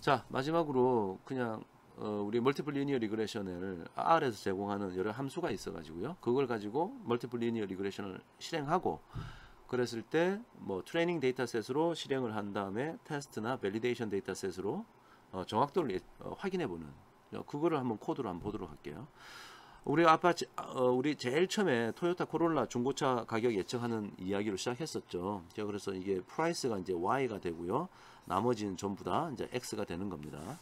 자, 마지막으로 그냥 우리 멀티플 리니어 리그레션을 R에서 제공하는 여러 함수가 있어 가지고요. 그걸 가지고 멀티플 리니어 리그레션을 실행하고 그랬을 때 뭐 트레이닝 데이터셋으로 실행을 한 다음에 테스트나 밸리데이션 데이터셋으로 정확도를 확인해 보는 그거를 한번 코드로 한번 보도록 할게요. 우리 제일 처음에 토요타 코롤라 중고차 가격 예측하는 이야기로 시작했었죠. 제가 그래서 이게 프라이스가 이제 Y가 되고요. 나머지는 전부 다 이제 X가 되는 겁니다.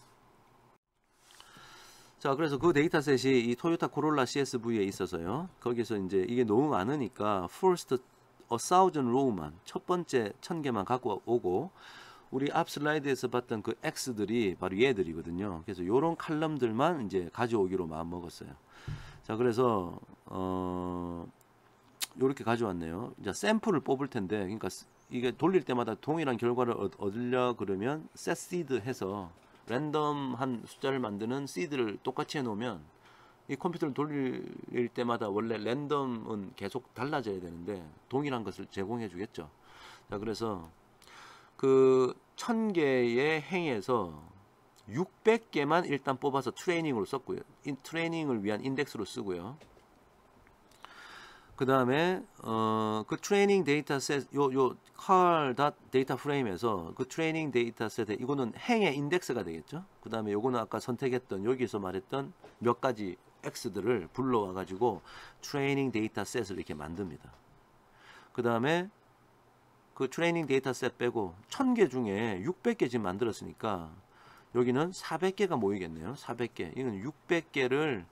자, 그래서 그 데이터셋이 이 토요타 코롤라 CSV에 있어서요. 거기서 이제 이게 너무 많으니까 first 1000 row만 첫 번째 1000개만 갖고 오고 우리 앞 슬라이드에서 봤던 그 X들이 바로 얘들이거든요. 그래서 요런 칼럼들만 이제 가져오기로 마음 먹었어요. 자, 그래서 요렇게 가져왔네요. 이제 샘플을 뽑을 텐데, 그러니까 이게 돌릴 때마다 동일한 결과를 얻으려 그러면 set seed 해서 랜덤한 숫자를 만드는 seed를 똑같이 해놓으면 이 컴퓨터를 돌릴 때마다 원래 랜덤은 계속 달라져야 되는데 동일한 것을 제공해 주겠죠. 자, 그래서 그 1000개의 행에서 600개만 일단 뽑아서 트레이닝으로 썼고요. 트레이닝을 위한 인덱스로 쓰고요. 그 다음에 그 트레이닝 데이터셋 요 car 데이터 프레임에서 그 트레이닝 데이터셋에 이거는 행의 인덱스가 되겠죠. 그 다음에 요거는 아까 선택했던 여기서 말했던 몇 가지 x들을 불러와 가지고 트레이닝 데이터셋을 이렇게 만듭니다. 그 다음에 그 트레이닝 데이터셋 빼고 1000개 중에 600개 지금 만들었으니까 여기는 400개가 모이겠네요. 400개. 이건 600개를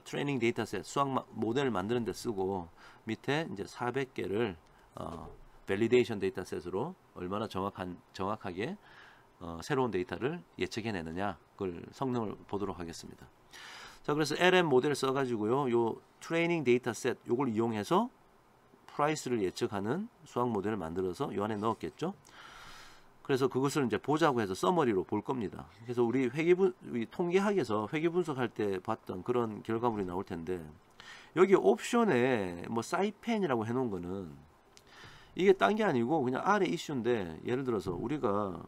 트레이닝 데이터셋 수학 모델을 만드는 데 쓰고 밑에 이제 400개를 밸리데이션 데이터셋으로 얼마나 정확하게 새로운 데이터를 예측해내느냐 그걸 성능을 보도록 하겠습니다. 자, 그래서 LM 모델을 써가지고요. 요 트레이닝 데이터셋 요걸 이용해서 프라이스를 예측하는 수학 모델을 만들어서 요 안에 넣었겠죠. 그래서 그것을 이제 보자고 해서 서머리로 볼 겁니다. 그래서 우리 통계학에서 회계 분석할 때 봤던 그런 결과물이 나올 텐데 여기 옵션에 뭐 사이펜이라고 해놓은 거는 이게 딴 게 아니고 그냥 아래 이슈인데 예를 들어서 우리가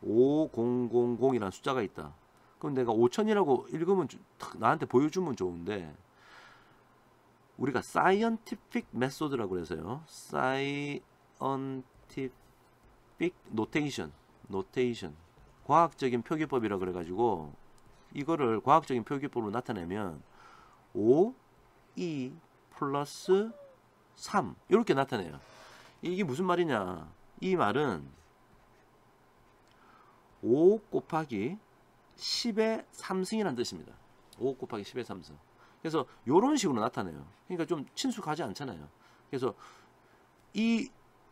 5000이라는 숫자가 있다. 그럼 내가 5000이라고 읽으면 나한테 보여주면 좋은데 우리가 scientific method라고 해서요. scientific notation 과학적인 표기법이라 그래가지고 이거를 과학적인 표기법으로 나타내면 5, 2 플러스 3 이렇게 나타내요. 이게 무슨 말이냐? 이 말은 5 곱하기 10의 3승이라는 뜻입니다. 5 곱하기 10의 3승. 그래서 이런 식으로 나타내요. 그러니까 좀 친숙하지 않잖아요. 그래서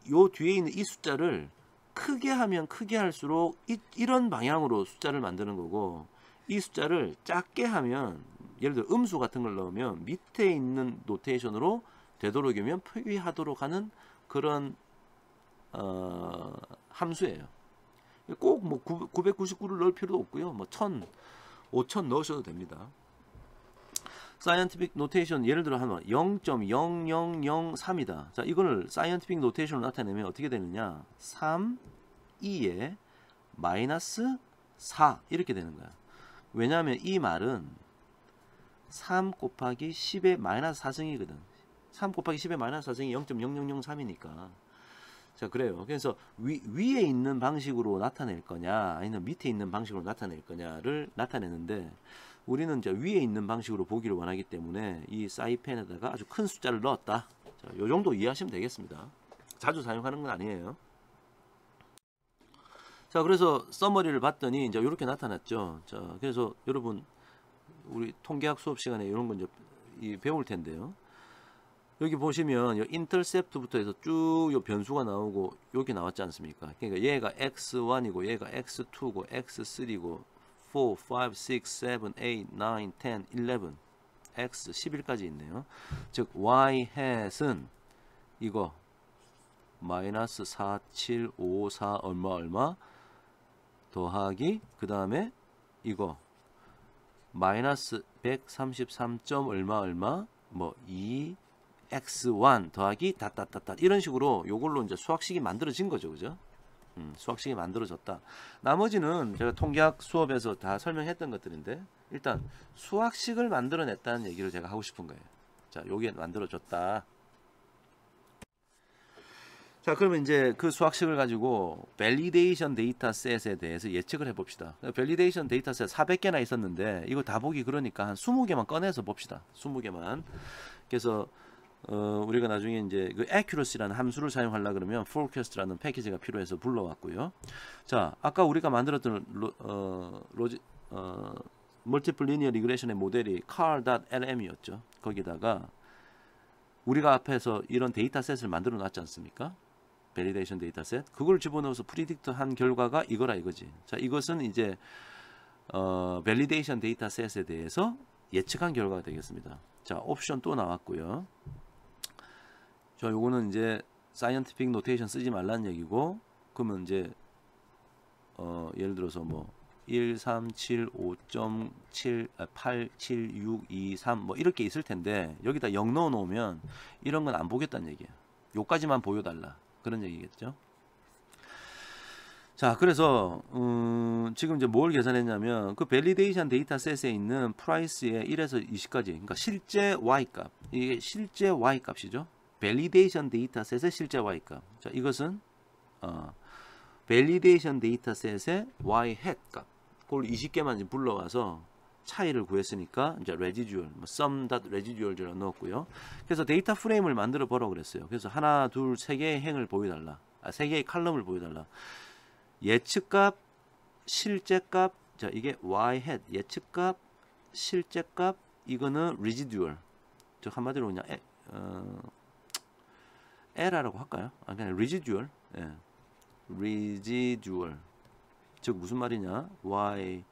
요 뒤에 있는 이 숫자를 크게 하면 크게 할수록 이런 방향으로 숫자를 만드는 거고 이 숫자를 작게 하면 예를 들어 음수 같은 걸 넣으면 밑에 있는 노테이션으로 되도록이면 표기하도록 하는 그런 함수예요. 꼭 뭐 999를 넣을 필요도 없고요. 뭐 1000, 5000 넣으셔도 됩니다. 사이언티픽 노테이션 예를 들어 하면 0.0003이다. 자, 이거를 사이언티픽 노테이션으로 나타내면 어떻게 되느냐? 3, 2에 마이너스 4 이렇게 되는 거야. 왜냐하면 이 말은 3 곱하기 10의 마이너스 4승이거든. 3 곱하기 10의 마이너스 4승이 0.0003이니까. 자, 그래요. 그래서 위에 있는 방식으로 나타낼 거냐 아니면 밑에 있는 방식으로 나타낼 거냐를 나타내는데 우리는 이제 위에 있는 방식으로 보기를 원하기 때문에 이 사이펜에다가 아주 큰 숫자를 넣었다. 자, 요 정도 이해하시면 되겠습니다. 자주 사용하는 건 아니에요. 자, 그래서 서머리를 봤더니 이제 이렇게 나타났죠. 자, 그래서 여러분 우리 통계학 수업 시간에 이런 건 이제 배울 텐데요. 여기 보시면 요 인터셉트부터 해서 쭉 요 변수가 나오고 여기 나왔지 않습니까? 그러니까 얘가 x1이고 얘가 x2고 x3고 4, 5, 6, 7, 8, 9, 10, 11 x 11까지 있네요. 즉 y hat은 이거 마이너스 4, 7, 5, 4 얼마 더하기 그 다음에 이거 마이너스 133. 얼마 뭐 2 x1 더하기 닷 이런 식으로 요걸로 이제 수학식이 만들어진 거죠. 그죠? 수학식이 만들어졌다. 나머지는 제가 통계학 수업에서 다 설명했던 것들인데 일단 수학식을 만들어냈다는 얘기를 제가 하고 싶은 거예요. 자, 요게 만들어졌다. 자, 그러면 이제 그 수학식을 가지고 밸리데이션 데이터셋에 대해서 예측을 해봅시다. 밸리데이션 데이터셋 400개나 있었는데 이거 다 보기 그러니까 한 20개만 꺼내서 봅시다. 20개만. 그래서 우리가 나중에 이제 그 accuracy라는 함수를 사용하려 그러면 forecast라는 패키지가 필요해서 불러왔고요. 자, 아까 우리가 만들었던 multiple linear regression의 모델이 car.lm이었죠. 거기다가 우리가 앞에서 이런 데이터셋을 만들어 놨지 않습니까? 밸리데이션 데이터셋. 그걸 집어넣어서 프리딕트 한 결과가 이거라 이거지. 자, 이것은 이제 밸리데이션 데이터셋에 대해서 예측한 결과가 되겠습니다. 자, 옵션 또 나왔고요. 자, 요거는 이제 사이언티픽 노테이션 쓰지 말라는 얘기고, 그러면 이제 예를 들어서 뭐 1, 3, 7, 5.7, 8, 7, 6, 2, 3 뭐 이렇게 있을 텐데 여기다 0 넣어 놓으면 이런 건 안 보겠다는 얘기예요. 요까지만 보여달라. 그런 얘기겠죠. 자, 그래서 지금 이제 뭘 계산했냐면 그 밸리데이션 데이터셋에 있는 프라이스의 1에서 20까지, 그러니까 실제 y값, 이게 실제 y값이죠. 밸리데이션 데이터셋의 실제 y값. 자, 이것은 밸리데이션 데이터셋의 y hat 값, 그걸 20개만 이제 불러와서 차이를 구했으니까 이제 residual, sum.residual을 넣었고요. 그래서 데이터 프레임을 만들어 보라고 그랬어요. 그래서 하나, 둘, 세 개의 행을 보여달라. 세 개의 칼럼을 보여달라. 예측값, 실제값, 자, 이게 y hat, 예측값, 실제값, 이거는 residual. 즉 한마디로 그냥 에라라고 할까요? 그냥 residual. 예. residual. 즉 무슨 말이냐? y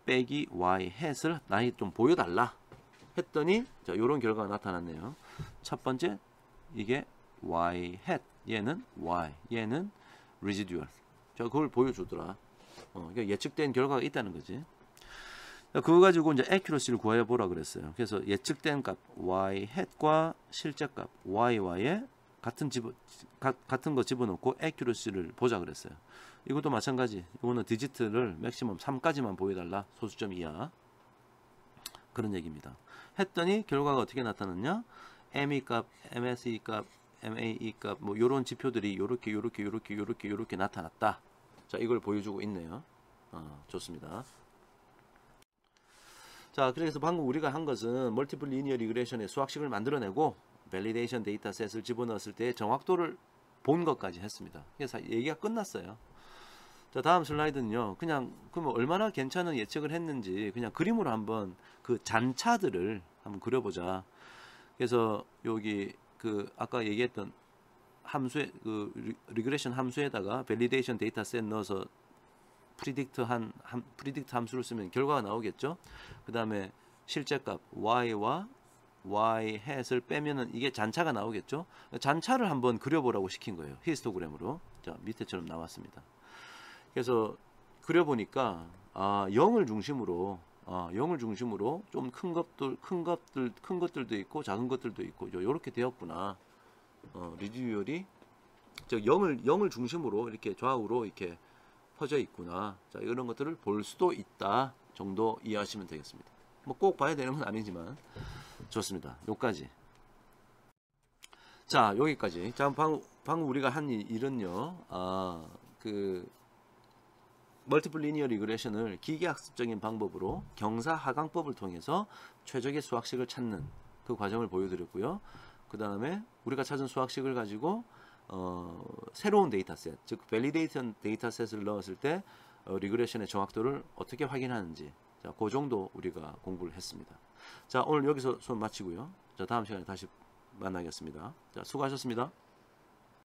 빼기 y hat을 나이 좀 보여달라 했더니 자, 요런 결과가 나타났네요. 첫 번째 이게 y hat, 얘는 y, 얘는 residual. 자, 그걸 보여주더라. 그러니까 예측된 결과가 있다는 거지. 자, 그거 가지고 이제 accuracy를 구해 보라 그랬어요. 그래서 예측된 값 y hat과 실제값 y와의 같은 거 집어넣고 accuracy를 보자 그랬어요. 이것도 마찬가지. 이거는 디지트를 맥시멈 3까지만 보여달라. 소수점 이하. 그런 얘기입니다. 했더니 결과가 어떻게 나타났냐? ME 값, MSE 값, MAE 값, 뭐 요런 지표들이 요렇게 나타났다. 자, 이걸 보여주고 있네요. 좋습니다. 자, 그래서 방금 우리가 한 것은 멀티플 리니어 리그레션의 수학식을 만들어내고 밸리데이션 데이터셋을 집어넣었을 때 정확도를 본 것까지 했습니다. 그래서 얘기가 끝났어요. 자, 다음 슬라이드는요. 그냥 그러면 얼마나 괜찮은 예측을 했는지 그냥 그림으로 한번 그 잔차들을 한번 그려보자. 그래서 여기 그 아까 얘기했던 함수에 그 리그레션 함수에다가 밸리데이션 데이터셋 넣어서 프리딕트 함수를 쓰면 결과가 나오겠죠. 그 다음에 실제값 y와 y hat을 빼면은 이게 잔차가 나오겠죠. 잔차를 한번 그려보라고 시킨 거예요. 히스토그램으로. 자, 밑에처럼 나왔습니다. 그래서 그려보니까 0을 중심으로 좀 큰 것들도 있고 작은 것들도 있고 이렇게 되었구나. 리듀얼이 즉 0을 중심으로 이렇게 좌우로 이렇게 퍼져 있구나. 자, 이런 것들을 볼 수도 있다 정도 이해하시면 되겠습니다. 뭐 꼭 봐야 되는 건 아니지만 좋습니다. 요까지. 자, 여기까지. 자, 방금 우리가 한 일은요. 그 멀티플 리니어 리그레션을 기계학습적인 방법으로 경사 하강법을 통해서 최적의 수학식을 찾는 그 과정을 보여드렸고요. 그 다음에 우리가 찾은 수학식을 가지고 새로운 데이터셋, 즉 밸리데이션 데이터셋을 넣었을 때 리그레션의 정확도를 어떻게 확인하는지, 자, 그 정도 우리가 공부를 했습니다. 자, 오늘 여기서 수업 마치고요. 자, 다음 시간에 다시 만나겠습니다. 자, 수고하셨습니다.